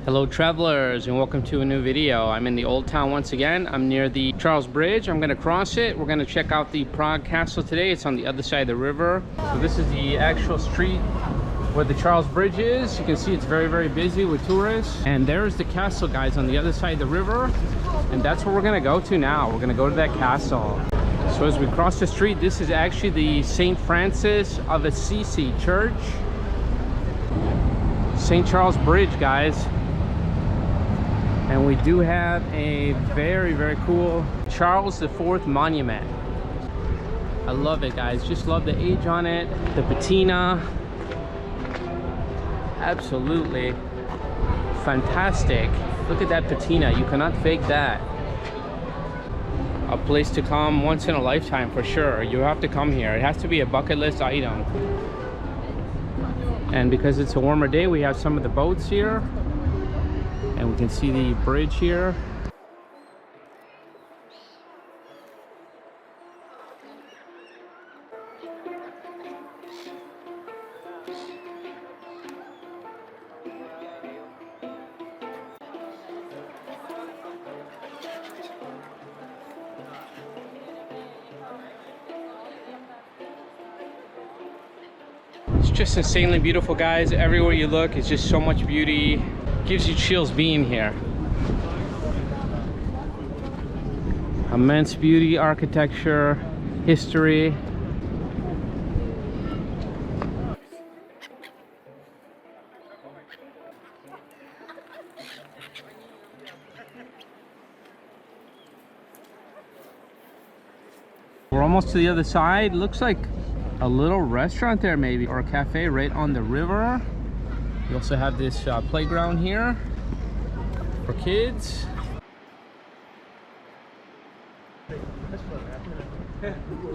Hello travelers, and welcome to a new video. I'm in the old town once again. I'm near the Charles Bridge. I'm gonna cross it. We're gonna check out the Prague Castle today. It's on the other side of the river. So this is the actual street where the Charles Bridge is. You can see it's very busy with tourists. And there's the castle, guys, on the other side of the river. And that's where we're gonna go to now. We're gonna go to that castle. So as we cross the street, this is actually the St. Francis of Assisi Church. St. Charles Bridge, guys. And we do have a very cool Charles IV monument. I love it, guys. Just love the age on it, the patina. Absolutely fantastic. Look at that patina. You cannot fake that. A place to come once in a lifetime for sure. You have to come here. It has to be a bucket list item. And because it's a warmer day, we have some of the boats here. And we can see the bridge here. It's just insanely beautiful, guys. Everywhere you look, it's just so much beauty. Gives you chills being here. Immense beauty, architecture, history. We're almost to the other side. Looks like a little restaurant there maybe, or a cafe right on the river. You also have this playground here for kids.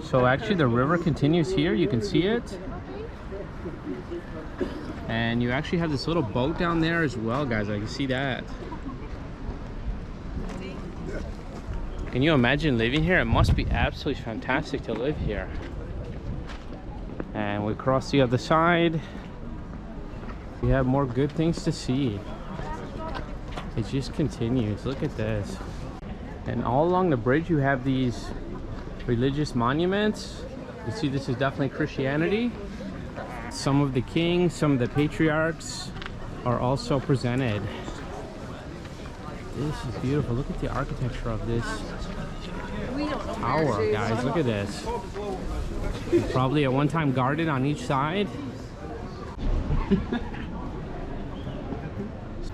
So actually the river continues here. You can see it. And you actually have this little boat down there as well, guys. I can see that. Can you imagine living here? It must be absolutely fantastic to live here. And we cross the other side. We have more good things to see. It just continues. Look at this. And all along the bridge you have these religious monuments. You see, this is definitely Christianity. Some of the kings, some of the patriarchs are also presented. This is beautiful. Look at the architecture of this tower, guys. Look at this. Probably a one-time garden on each side.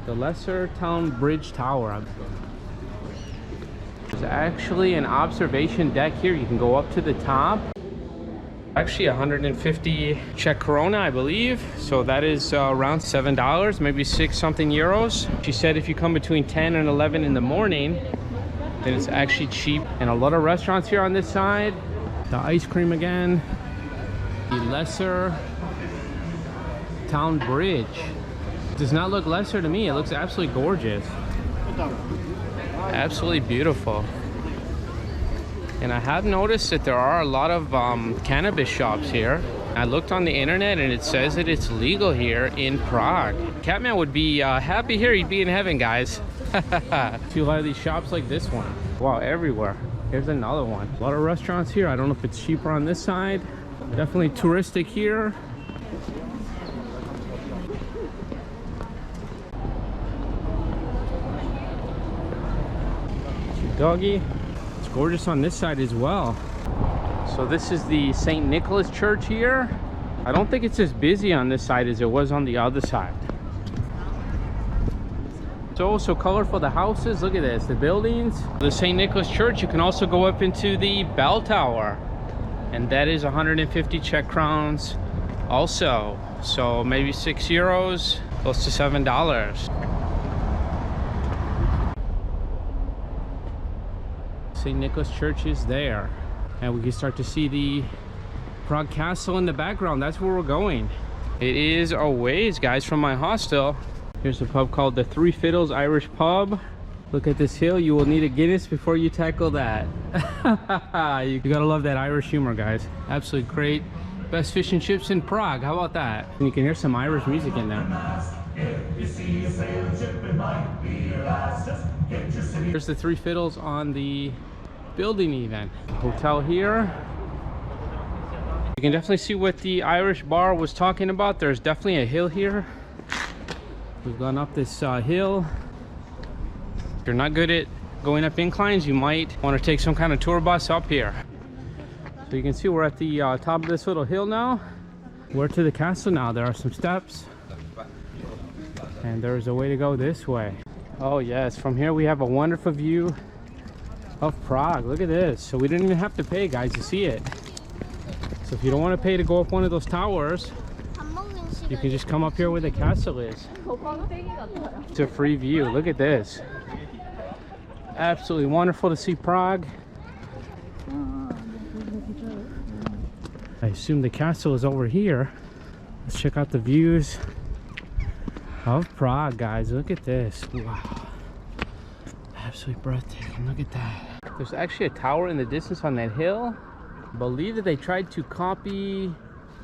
The Lesser Town Bridge Tower. There's actually an observation deck here. You can go up to the top. Actually 150 Czech koruna, I believe. So that is around $7, maybe 6 something euros. She said if you come between 10 and 11 in the morning, then it's actually cheap. And a lot of restaurants here on this side. The ice cream again. The Lesser Town Bridge. Does not look lesser to me. It looks absolutely gorgeous. Absolutely beautiful. And I have noticed that there are a lot of cannabis shops here. I looked on the internet and it says that it's legal here in Prague. Catman would be happy here. He'd be in heaven, guys. See a lot of these shops like this one. Wow, everywhere. Here's another one. A lot of restaurants here. I don't know if it's cheaper on this side. Definitely touristic here. Doggy. It's gorgeous on this side as well. So this is the St. Nicholas Church here. I don't think it's as busy on this side as it was on the other side. So colorful, the houses. Look at this, the buildings. The St. Nicholas Church, you can also go up into the bell tower. And that is 150 Czech crowns also. So maybe 6 euros, close to $7. St. Nicholas Church is there, and we can start to see the Prague Castle in the background. That's where we're going. It is a ways, guys, from my hostel. Here's a pub called the Three Fiddles Irish Pub. Look at this hill. You will need a Guinness before you tackle that. You gotta love that Irish humor, guys. Absolutely great. Best fish and chips in Prague. How about that? And you can hear some Irish music in there. Here's the three fiddles on the building even. Hotel here. You can definitely see what the Irish bar was talking about. There's definitely a hill here. We've gone up this hill. If you're not good at going up inclines, you might want to take some kind of tour bus up here. So you can see we're at the top of this little hill now. We're to the castle now. There are some steps. And there's a way to go this way. Oh yes, from here we have a wonderful view of Prague. Look at this. So we didn't even have to pay, guys, to see it. So if you don't want to pay to go up one of those towers, you can just come up here where the castle is. It's a free view. Look at this. Absolutely wonderful to see Prague. I assume the castle is over here. Let's check out the views of Prague, guys. Look at this. Wow. Absolutely breathtaking. Look at that. There's actually a tower in the distance on that hill. I believe that they tried to copy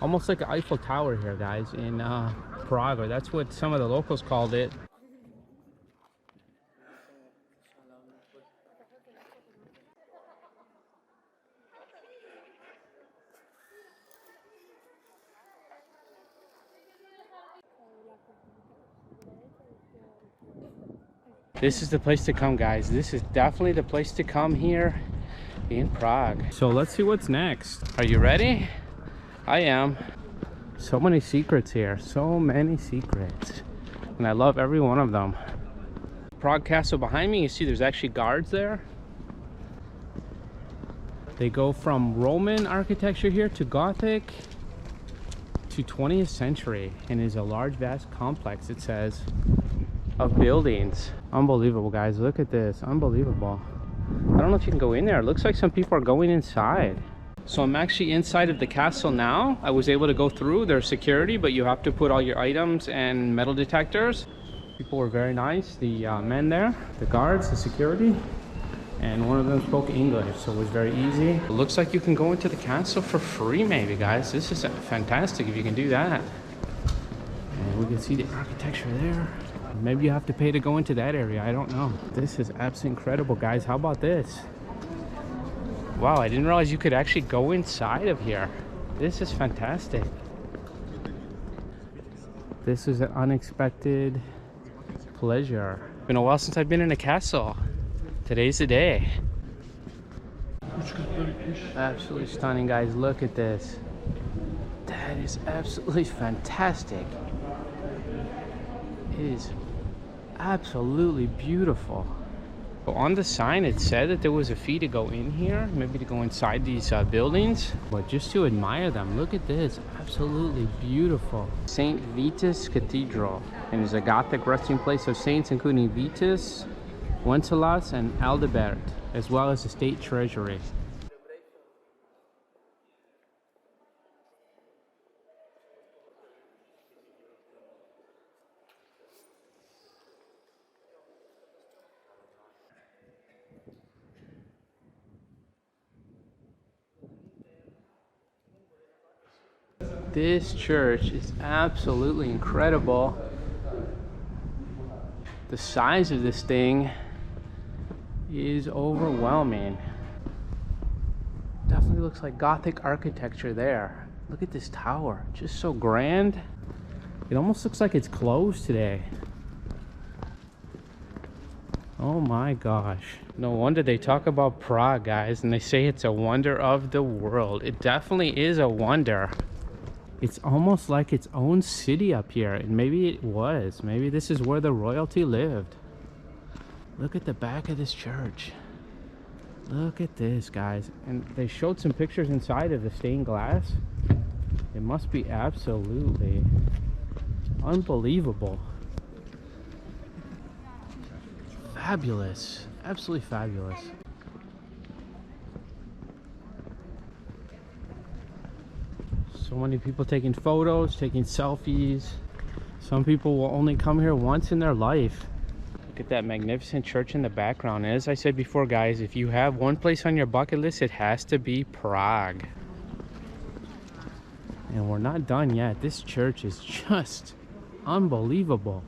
almost like an Eiffel Tower here, guys, in Prague, or that's what some of the locals called it. This is the place to come, guys. This is definitely the place to come here in Prague. So let's see what's next. Are you ready? I am. So many secrets here. So many secrets. And I love every one of them. Prague Castle behind me, you see there's actually guards there. They go from Roman architecture here to Gothic to 20th century, and is a large, vast complex, it says, of buildings. Unbelievable, guys. Look at this. Unbelievable. I don't know if you can go in there. It looks like some people are going inside. So I'm actually inside of the castle now. I was able to go through. There's security, but you have to put all your items and metal detectors. People were very nice. The men there, the guards, the security, and one of them spoke English, so it was very easy. It looks like you can go into the castle for free, maybe, guys. This is fantastic if you can do that. And we can see the architecture there. Maybe you have to pay to go into that area. I don't know. This is absolutely incredible, guys. How about this? Wow, I didn't realize you could actually go inside of here. This is fantastic. This is an unexpected pleasure. It's been a while since I've been in a castle. Today's the day. Absolutely stunning, guys. Look at this. That is absolutely fantastic. It is absolutely beautiful. So on the sign it said that there was a fee to go in here, maybe to go inside these buildings, but just to admire them. Look at this. Absolutely beautiful. St. Vitus Cathedral, and is a Gothic resting place of saints including Vitus, Wenceslaus, and Aldebert, as well as the state treasury. This church is absolutely incredible. The size of this thing is overwhelming. Definitely looks like Gothic architecture there. Look at this tower, just so grand. It almost looks like it's closed today. Oh my gosh. No wonder they talk about Prague, guys, and they say it's a wonder of the world. It definitely is a wonder. It's almost like its own city up here, and maybe it was. Maybe this is where the royalty lived. Look at the back of this church. Look at this, guys. And they showed some pictures inside of the stained glass. It must be absolutely unbelievable. Fabulous. Absolutely fabulous. So many people taking photos, taking selfies. Some people will only come here once in their life. Look at that magnificent church in the background. And as I said before, guys, if you have one place on your bucket list, it has to be Prague. And we're not done yet. This church is just unbelievable.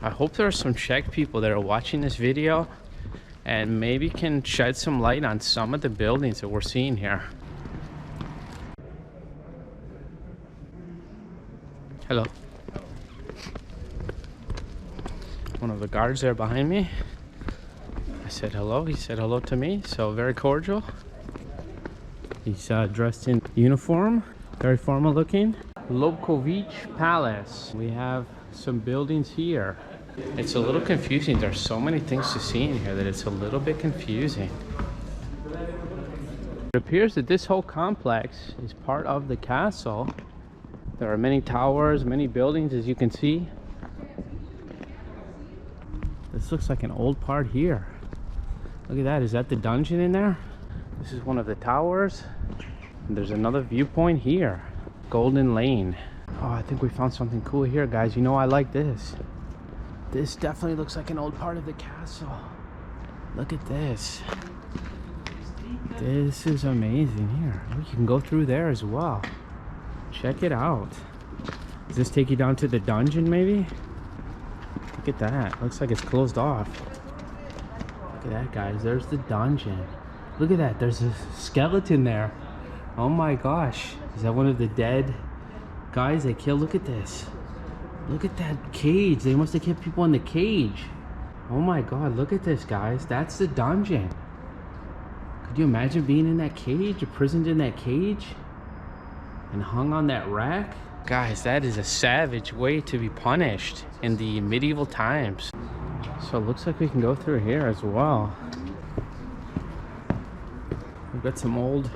I hope there are some Czech people that are watching this video and maybe can shed some light on some of the buildings that we're seeing here. Hello. One of the guards there behind me. I said hello, he said hello to me, so very cordial. He's dressed in uniform, very formal looking. Lobkovic Palace. We have some buildings here. It's a little confusing. There's so many things to see in here that it's a little bit confusing. It appears that this whole complex is part of the castle. There are many towers, many buildings, as you can see. This looks like an old part here. Look at that. Is that the dungeon in there? This is one of the towers. And there's another viewpoint here. Golden Lane. Oh, I think we found something cool here, guys. You know, I like this. This definitely looks like an old part of the castle. Look at this. This is amazing here. Oh, you can go through there as well. Check it out. Does this take you down to the dungeon maybe? Look at that. Looks like it's closed off. Look at that, guys. There's the dungeon. Look at that. There's a skeleton there. Oh my gosh. Is that one of the dead guys they killed? Look at this. Look at that cage. They must have kept people in the cage. Oh my god, look at this, guys. That's the dungeon. Could you imagine being in that cage, imprisoned in that cage, and hung on that rack? Guys, that is a savage way to be punished in the medieval times. So it looks like we can go through here as well. We've got some old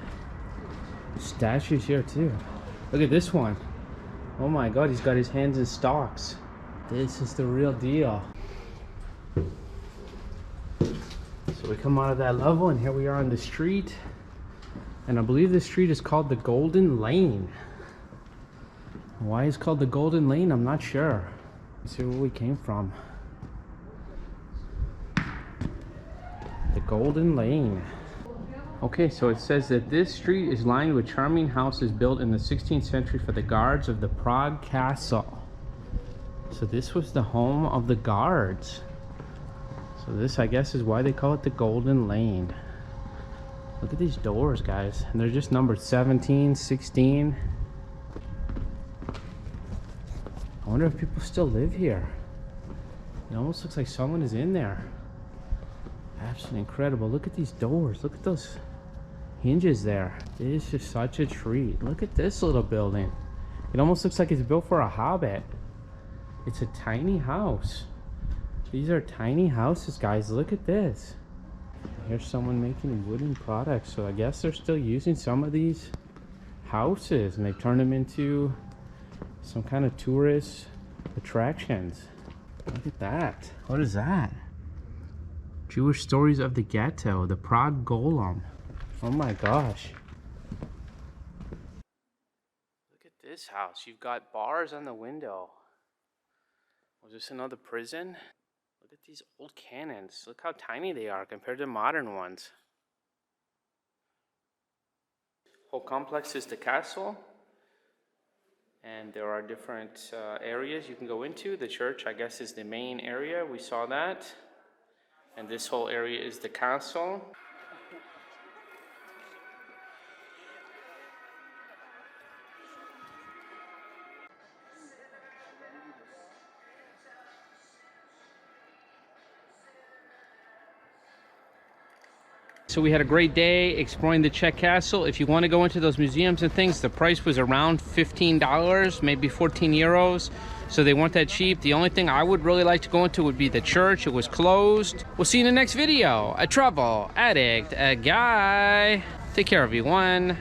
statues here too. Look at this one. Oh my god, he's got his hands in stocks. This is the real deal. So we come out of that level and here we are on the street. And I believe this street is called the Golden Lane. Why it's called the Golden Lane, I'm not sure. Let's see where we came from. The Golden Lane. Okay, so it says that this street is lined with charming houses built in the 16th century for the guards of the Prague Castle. So this was the home of the guards. So this, I guess, is why they call it the Golden Lane. Look at these doors, guys. And they're just numbered 17, 16. I wonder if people still live here. It almost looks like someone is in there. Absolutely incredible. Look at these doors. Look at those hinges there. It is just such a treat. Look at this little building. It almost looks like it's built for a hobbit. It's a tiny house. These are tiny houses, guys. Look at this. Here's someone making wooden products. So I guess they're still using some of these houses and they've turned them into some kind of tourist attractions. Look at that. What is that? Jewish Stories of the Ghetto, the Prague Golem. Oh my gosh. Look at this house. You've got bars on the window. Was this another prison? Look at these old cannons. Look how tiny they are compared to modern ones. Whole complex is the castle. And there are different areas you can go into. The church, I guess, is the main area. We saw that. And this whole area is the castle. So we had a great day exploring the Czech castle. If you want to go into those museums and things, the price was around $15, maybe 14 euros. So they weren't that cheap. The only thing I would really like to go into would be the church. It was closed. We'll see you in the next video. A travel addict, a guy. Take care, everyone.